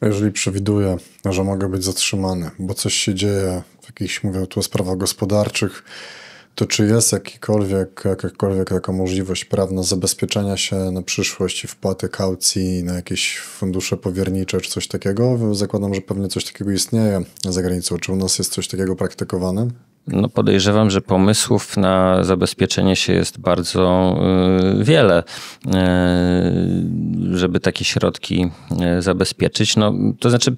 Jeżeli przewiduję, że mogę być zatrzymany, bo coś się dzieje w jakichś, mówię tu o sprawach gospodarczych, to czy jest jakakolwiek taka możliwość prawna zabezpieczenia się na przyszłość i wpłaty kaucji na jakieś fundusze powiernicze czy coś takiego? Zakładam, że pewnie coś takiego istnieje za granicą. Czy u nas jest coś takiego praktykowane? No podejrzewam, że pomysłów na zabezpieczenie się jest bardzo wiele, żeby takie środki zabezpieczyć. No, to znaczy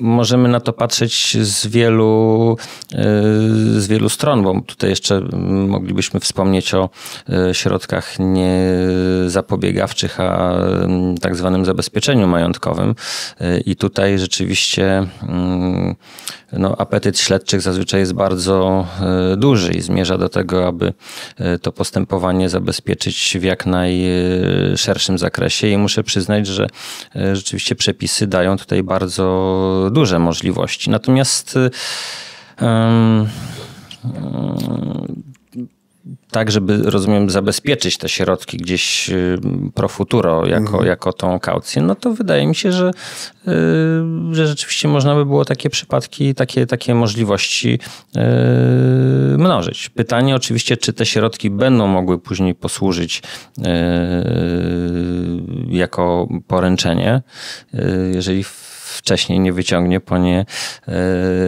możemy na to patrzeć z wielu stron, bo tutaj jeszcze moglibyśmy wspomnieć o środkach niezapobiegawczych, a tak zwanym zabezpieczeniu majątkowym. I tutaj rzeczywiście apetyt śledczych zazwyczaj jest bardzo duży i zmierza do tego, aby to postępowanie zabezpieczyć w jak najszerszym zakresie. I muszę przyznać, że rzeczywiście przepisy dają tutaj bardzo duże możliwości. Natomiast tak, żeby, rozumiem, zabezpieczyć te środki gdzieś pro futuro jako tą kaucję, no to wydaje mi się, że rzeczywiście można by było takie przypadki, takie możliwości mnożyć. Pytanie oczywiście, czy te środki będą mogły później posłużyć jako poręczenie, jeżeli wcześniej nie wyciągnie po nie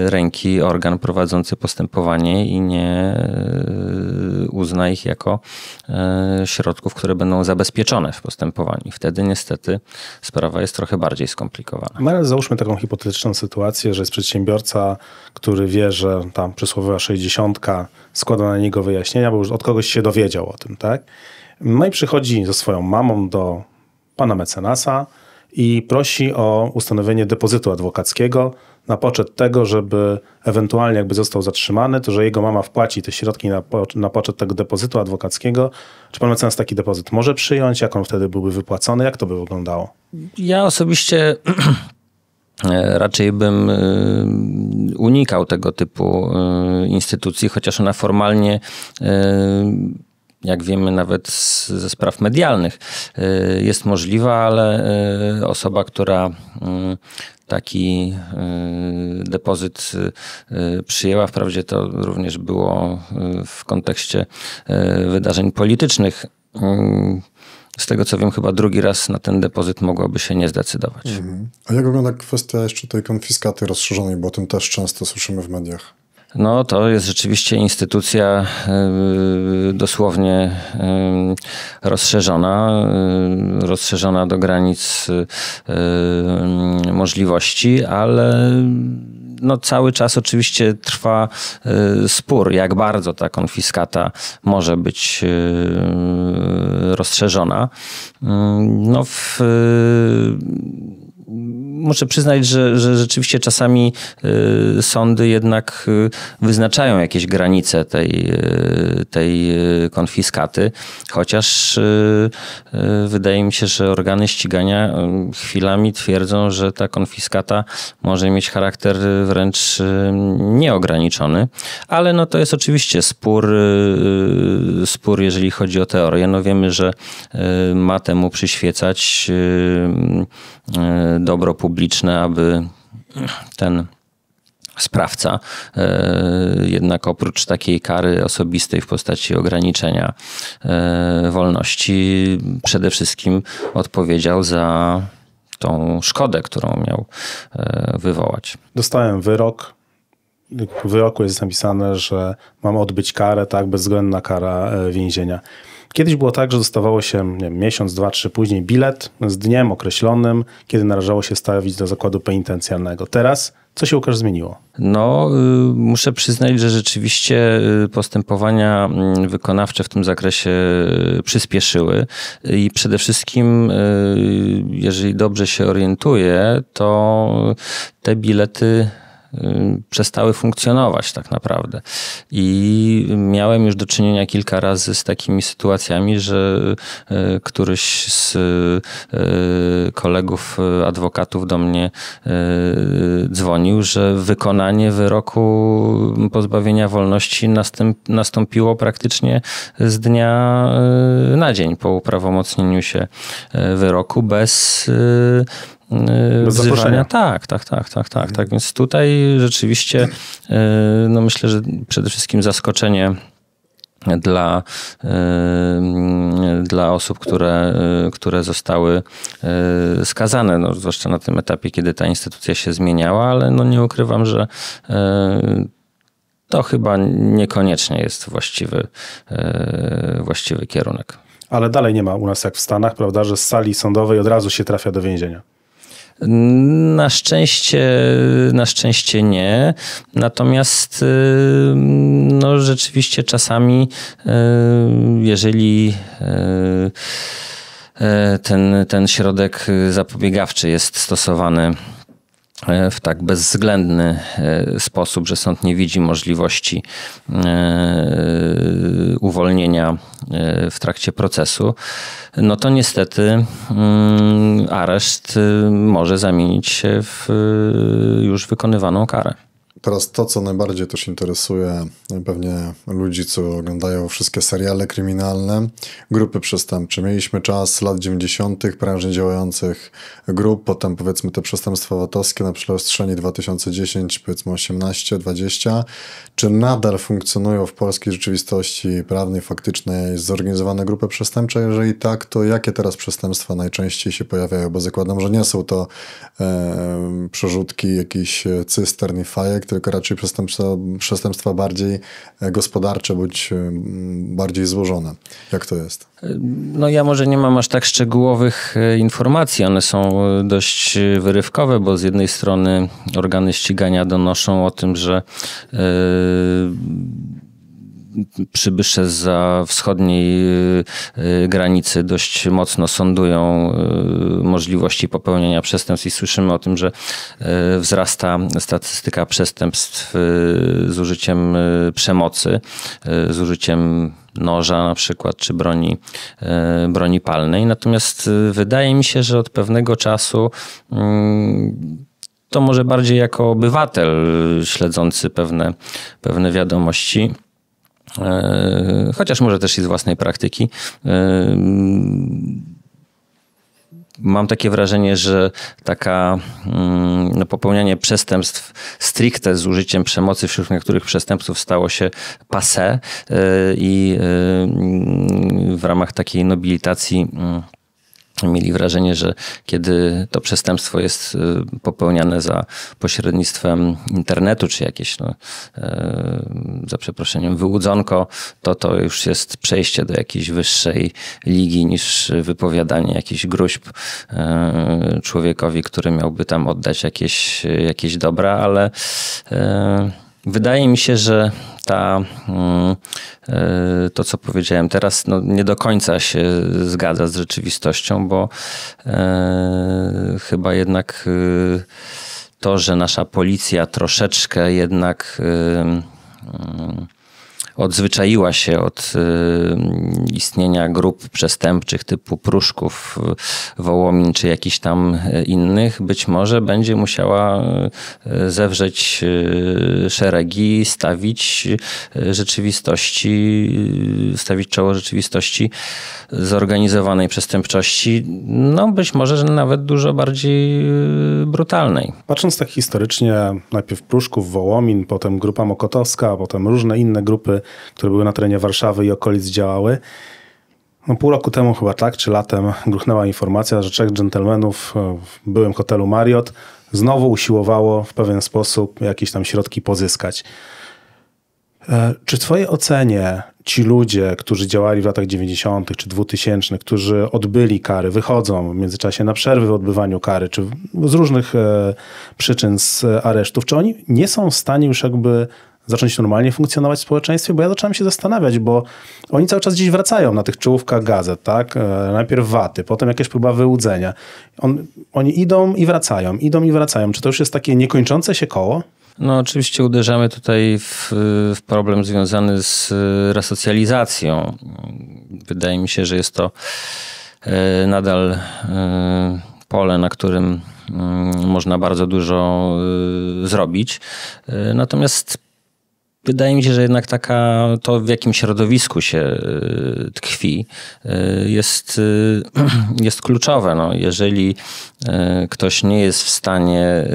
ręki organ prowadzący postępowanie i nie uzna ich jako środków, które będą zabezpieczone w postępowaniu. Wtedy niestety sprawa jest trochę bardziej skomplikowana. No ale załóżmy taką hipotetyczną sytuację, że jest przedsiębiorca, który wie, że tam przysłowiowa 60 składa na niego wyjaśnienia, bo już od kogoś się dowiedział o tym, tak? No i przychodzi ze swoją mamą do pana mecenasa i prosi o ustanowienie depozytu adwokackiego na poczet tego, żeby ewentualnie jakby został zatrzymany, to że jego mama wpłaci te środki na poczet tego depozytu adwokackiego. Czy pan mecenas taki depozyt może przyjąć? Jak on wtedy byłby wypłacony? Jak to by wyglądało? Ja osobiście raczej bym unikał tego typu instytucji, chociaż ona formalnie, jak wiemy nawet ze spraw medialnych, jest możliwa, ale osoba, która taki depozyt przyjęła, wprawdzie to również było w kontekście wydarzeń politycznych, z tego co wiem, chyba drugi raz na ten depozyt mogłaby się nie zdecydować. A jak wygląda kwestia jeszcze tej konfiskaty rozszerzonej, bo o tym też często słyszymy w mediach? No to jest rzeczywiście instytucja dosłownie rozszerzona do granic możliwości, ale no cały czas oczywiście trwa spór, jak bardzo ta konfiskata może być rozszerzona. No muszę przyznać, że rzeczywiście czasami sądy jednak wyznaczają jakieś granice tej konfiskaty, chociaż wydaje mi się, że organy ścigania chwilami twierdzą, że ta konfiskata może mieć charakter wręcz nieograniczony, ale no to jest oczywiście spór, jeżeli chodzi o teorię. No wiemy, że ma temu przyświecać dobro publiczne, aby ten sprawca. Jednak oprócz takiej kary osobistej w postaci ograniczenia wolności przede wszystkim odpowiedział za tą szkodę, którą miał wywołać. Dostałem wyrok. W wyroku jest napisane, że mam odbyć karę, tak, bezwzględna kara więzienia. Kiedyś było tak, że dostawało się miesiąc, 2, 3 później bilet z dniem określonym, kiedy należało się stawić do zakładu penitencjarnego. Teraz co się, Łukasz, zmieniło? No, muszę przyznać, że rzeczywiście postępowania wykonawcze w tym zakresie przyspieszyły i przede wszystkim, jeżeli dobrze się orientuję, to te bilety przestały funkcjonować tak naprawdę. I miałem już do czynienia kilka razy z takimi sytuacjami, że któryś z kolegów adwokatów do mnie dzwonił, że wykonanie wyroku pozbawienia wolności nastąpiło praktycznie z dnia na dzień po uprawomocnieniu się wyroku bez zaproszenia. Tak. Więc tutaj rzeczywiście no myślę, że przede wszystkim zaskoczenie dla osób, które zostały skazane, no, zwłaszcza na tym etapie, kiedy ta instytucja się zmieniała, ale no nie ukrywam, że to chyba niekoniecznie jest właściwy kierunek. Ale dalej nie ma u nas jak w Stanach, prawda, że z sali sądowej od razu się trafia do więzienia. Na szczęście nie. Natomiast no, rzeczywiście czasami, jeżeli ten środek zapobiegawczy jest stosowany w tak bezwzględny sposób, że sąd nie widzi możliwości uwolnienia w trakcie procesu, no to niestety areszt może zamienić się w już wykonywaną karę. Teraz to, co najbardziej też interesuje pewnie ludzi, co oglądają wszystkie seriale kryminalne, grupy przestępcze. Mieliśmy czas lat 90. prężnie działających grup, potem powiedzmy te przestępstwa VAT-owskie na przestrzeni 2010, powiedzmy 18, 20. Czy nadal funkcjonują w polskiej rzeczywistości prawnej, faktycznej zorganizowane grupy przestępcze? Jeżeli tak, to jakie teraz przestępstwa najczęściej się pojawiają? Bo zakładam, że nie są to przerzutki jakichś cystern i fajek, tylko raczej przestępstwa bardziej gospodarcze bądź bardziej złożone. Jak to jest? No ja może nie mam aż tak szczegółowych informacji. One są dość wyrywkowe, bo z jednej strony organy ścigania donoszą o tym, że przybysze zza wschodniej granicy dość mocno sądują możliwości popełniania przestępstw i słyszymy o tym, że wzrasta statystyka przestępstw z użyciem przemocy, z użyciem noża na przykład, czy broni palnej. Natomiast wydaje mi się, że od pewnego czasu to może bardziej jako obywatel śledzący pewne wiadomości, chociaż może też i z własnej praktyki, mam takie wrażenie, że popełnianie przestępstw stricte z użyciem przemocy wśród niektórych przestępców stało się passé i w ramach takiej nobilitacji mieli wrażenie, że kiedy to przestępstwo jest popełniane za pośrednictwem internetu, czy jakieś, za przeproszeniem, wyłudzonko, to już jest przejście do jakiejś wyższej ligi niż wypowiadanie jakichś gruźb człowiekowi, który miałby tam oddać jakieś dobra, ale wydaje mi się, że to, co powiedziałem teraz, nie do końca się zgadza z rzeczywistością, bo chyba jednak to, że nasza policja troszeczkę jednak odzwyczaiła się od istnienia grup przestępczych typu Pruszków, Wołomin czy jakichś tam innych, być może będzie musiała zewrzeć szeregi, stawić czoło rzeczywistości zorganizowanej przestępczości, no być może, że nawet dużo bardziej brutalnej. Patrząc tak historycznie, najpierw Pruszków, Wołomin, potem grupa Mokotowska, potem różne inne grupy, które były na terenie Warszawy i okolic działały. No, pół roku temu chyba tak, czy latem gruchnęła informacja, że 3 dżentelmenów w byłym hotelu Marriott znowu usiłowało w pewien sposób jakieś tam środki pozyskać. Czy w twojej ocenie ci ludzie, którzy działali w latach 90. czy 2000, którzy odbyli kary, wychodzą w międzyczasie na przerwy w odbywaniu kary, czy z różnych przyczyn z aresztów, czy oni nie są w stanie już jakby zacząć normalnie funkcjonować w społeczeństwie? Bo ja zacząłem się zastanawiać, bo oni cały czas gdzieś wracają na tych czołówkach gazet, tak? Najpierw waty, potem jakieś próba wyłudzenia. Oni idą i wracają. Czy to już jest takie niekończące się koło? No oczywiście uderzamy tutaj w problem związany z resocjalizacją. Wydaje mi się, że jest to nadal pole, na którym można bardzo dużo zrobić. Natomiast wydaje mi się, że jednak to w jakim środowisku się tkwi jest kluczowe. No, jeżeli ktoś nie jest w stanie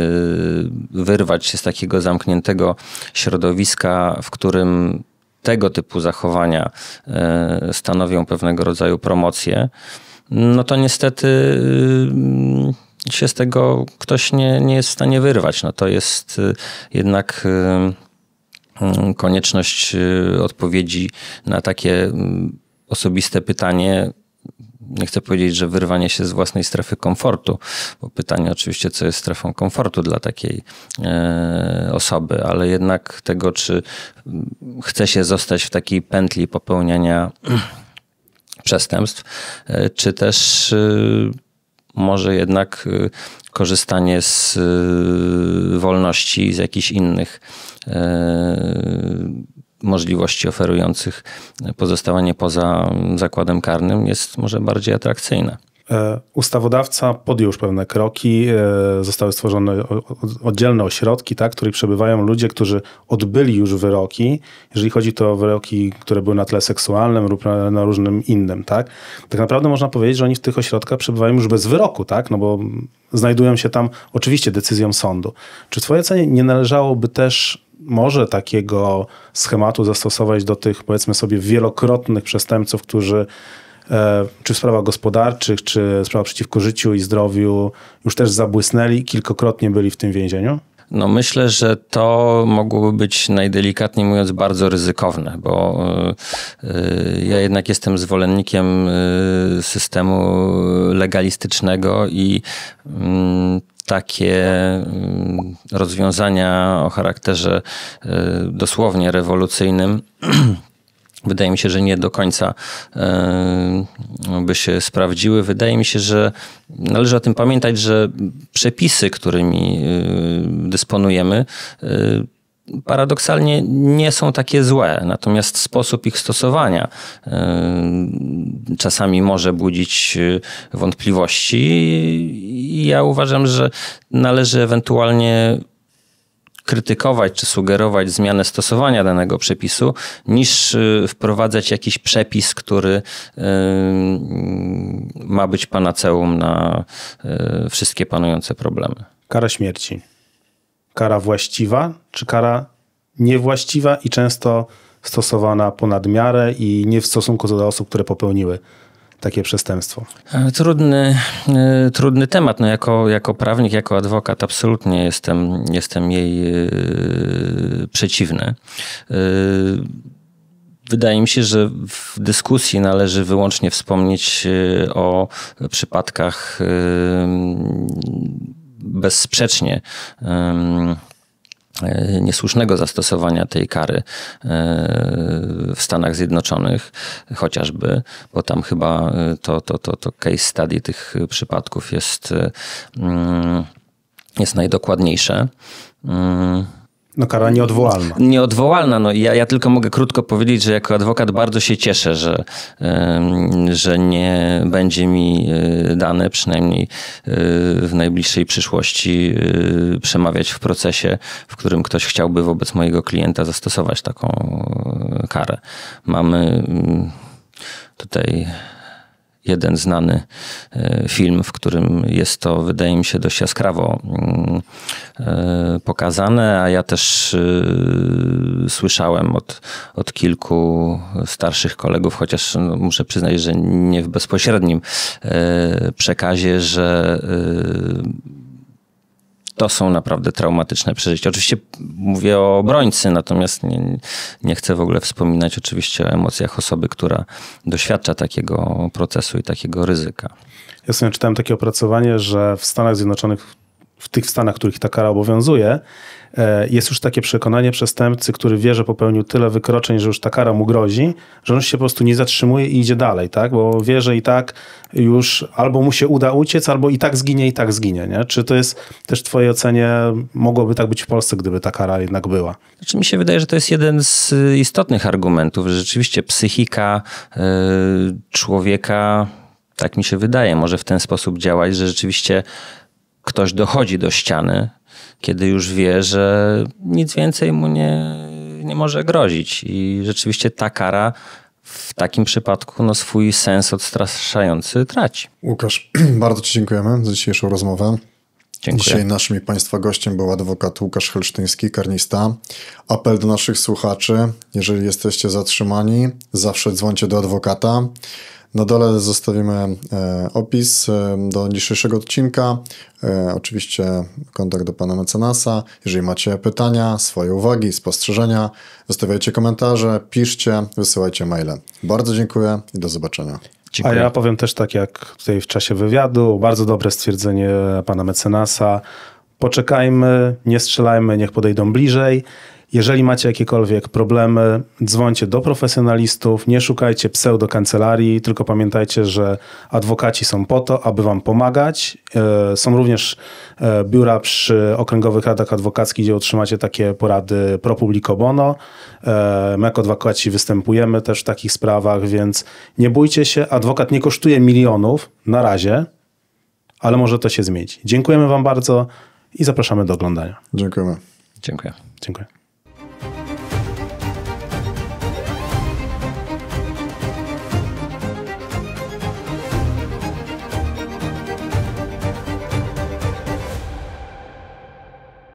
wyrwać się z takiego zamkniętego środowiska, w którym tego typu zachowania stanowią pewnego rodzaju promocję, no to niestety się z tego ktoś nie jest w stanie wyrwać. No to jest jednak konieczność odpowiedzi na takie osobiste pytanie. Nie chcę powiedzieć, że wyrwanie się z własnej strefy komfortu, bo pytanie oczywiście, co jest strefą komfortu dla takiej osoby, ale jednak tego, czy chce się zostać w takiej pętli popełniania przestępstw, czy też może jednak korzystanie z wolności, z jakichś innych możliwości oferujących pozostawanie poza zakładem karnym jest może bardziej atrakcyjne. Ustawodawca podjął już pewne kroki, zostały stworzone oddzielne ośrodki, tak, w których przebywają ludzie, którzy odbyli już wyroki, jeżeli chodzi to o wyroki, które były na tle seksualnym lub na różnym innym, tak. Tak naprawdę można powiedzieć, że oni w tych ośrodkach przebywają już bez wyroku, tak, no bo znajdują się tam oczywiście decyzją sądu. Czy w twojej ocenie nie należałoby też może takiego schematu zastosować do tych, powiedzmy sobie, wielokrotnych przestępców, którzy czy w sprawach gospodarczych, czy w sprawach przeciwko życiu i zdrowiu już też zabłysnęli, kilkakrotnie byli w tym więzieniu? No myślę, że to mogłoby być najdelikatniej mówiąc bardzo ryzykowne, bo ja jednak jestem zwolennikiem systemu legalistycznego i takie rozwiązania o charakterze dosłownie rewolucyjnym wydaje mi się, że nie do końca by się sprawdziły. Wydaje mi się, że należy o tym pamiętać, że przepisy, którymi dysponujemy, paradoksalnie nie są takie złe, natomiast sposób ich stosowania czasami może budzić wątpliwości i ja uważam, że należy ewentualnie krytykować czy sugerować zmianę stosowania danego przepisu, niż wprowadzać jakiś przepis, który ma być panaceum na wszystkie panujące problemy. Kara śmierci. Kara właściwa czy kara niewłaściwa i często stosowana ponad miarę i nie w stosunku do osób, które popełniły takie przestępstwo? Trudny temat. No jako prawnik, jako adwokat absolutnie jestem jej przeciwny. Wydaje mi się, że w dyskusji należy wyłącznie wspomnieć o przypadkach bezsprzecznie niesłusznego zastosowania tej kary w Stanach Zjednoczonych, chociażby, bo tam chyba to case study tych przypadków jest najdokładniejsze. No kara nieodwołalna. Nieodwołalna. No, ja tylko mogę krótko powiedzieć, że jako adwokat bardzo się cieszę, że nie będzie mi dane, przynajmniej w najbliższej przyszłości, przemawiać w procesie, w którym ktoś chciałby wobec mojego klienta zastosować taką karę. Mamy tutaj jeden znany film, w którym jest to, wydaje mi się, dość jaskrawo pokazane, a ja też słyszałem od kilku starszych kolegów, chociaż no, muszę przyznać, że nie w bezpośrednim przekazie, że to są naprawdę traumatyczne przeżycia. Oczywiście mówię o obrońcy, natomiast nie chcę w ogóle wspominać oczywiście o emocjach osoby, która doświadcza takiego procesu i takiego ryzyka. Ja sobie czytałem takie opracowanie, że w Stanach Zjednoczonych, w tych stanach, w których ta kara obowiązuje, jest już takie przekonanie przestępcy, który wie, że popełnił tyle wykroczeń, że już ta kara mu grozi, że on się po prostu nie zatrzymuje i idzie dalej, tak? Bo wie, że i tak już albo mu się uda uciec, albo i tak zginie, nie? Czy to jest też w twojej ocenie, mogłoby tak być w Polsce, gdyby ta kara jednak była? Znaczy mi się wydaje, że to jest jeden z istotnych argumentów, że rzeczywiście psychika człowieka, tak mi się wydaje, może w ten sposób działać, że rzeczywiście ktoś dochodzi do ściany, kiedy już wie, że nic więcej mu nie może grozić. I rzeczywiście ta kara w takim przypadku no, swój sens odstraszający traci. Łukasz, bardzo ci dziękujemy za dzisiejszą rozmowę. Dziękuję. Dzisiaj naszym i Państwa gościem był adwokat Łukasz Helsztyński, karnista. Apel do naszych słuchaczy, jeżeli jesteście zatrzymani, zawsze dzwońcie do adwokata. Na dole zostawimy opis do dzisiejszego odcinka. Oczywiście kontakt do pana mecenasa. Jeżeli macie pytania, swoje uwagi, spostrzeżenia, zostawiajcie komentarze, piszcie, wysyłajcie maile. Bardzo dziękuję i do zobaczenia. Dziękuję. A ja powiem też tak jak tutaj w czasie wywiadu, bardzo dobre stwierdzenie pana mecenasa. Poczekajmy, nie strzelajmy, niech podejdą bliżej. Jeżeli macie jakiekolwiek problemy, dzwońcie do profesjonalistów, nie szukajcie pseudo-kancelarii, tylko pamiętajcie, że adwokaci są po to, aby wam pomagać. Są również biura przy okręgowych radach adwokackich, gdzie otrzymacie takie porady pro publico bono. My jako adwokaci występujemy też w takich sprawach, więc nie bójcie się. Adwokat nie kosztuje milionów na razie, ale może to się zmienić. Dziękujemy wam bardzo i zapraszamy do oglądania. Dziękujemy. Dziękuję. Dziękuję.